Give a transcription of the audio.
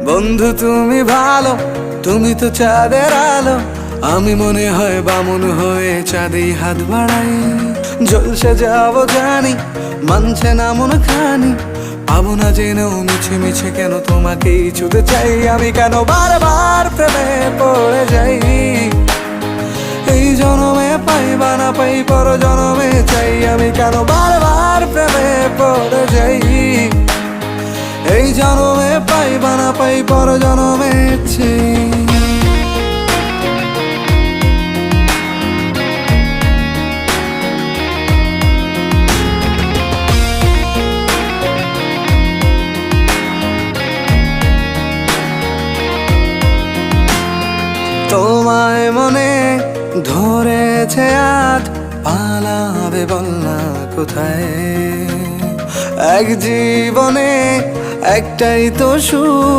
বন্ধু তুমি ভালো, তুমি তো চাঁদের আলো। আমি মনে হয় বামুন হয়ে চাঁদেই হাত বাড়াই। জলসে যাবো জানি, মানছে না মন খানি। পাবো না জেনেও মিছে মিছে কেন তোমাকেই ছুতে চাই। আমি কেন বারবার প্রেমে পড়ে যাই। এই জনমে পাই বা না পাই, পর জনমে চাই। আমি কেন বারবার প্রেমে পড়ে যাই। এই জনমে পাই বা না পাই, পর জনমে চাই। তোমায় মনে ধরেছে আজ, পালাবে বল না কোথায়। এক জীবনে একটাই তো সুখ,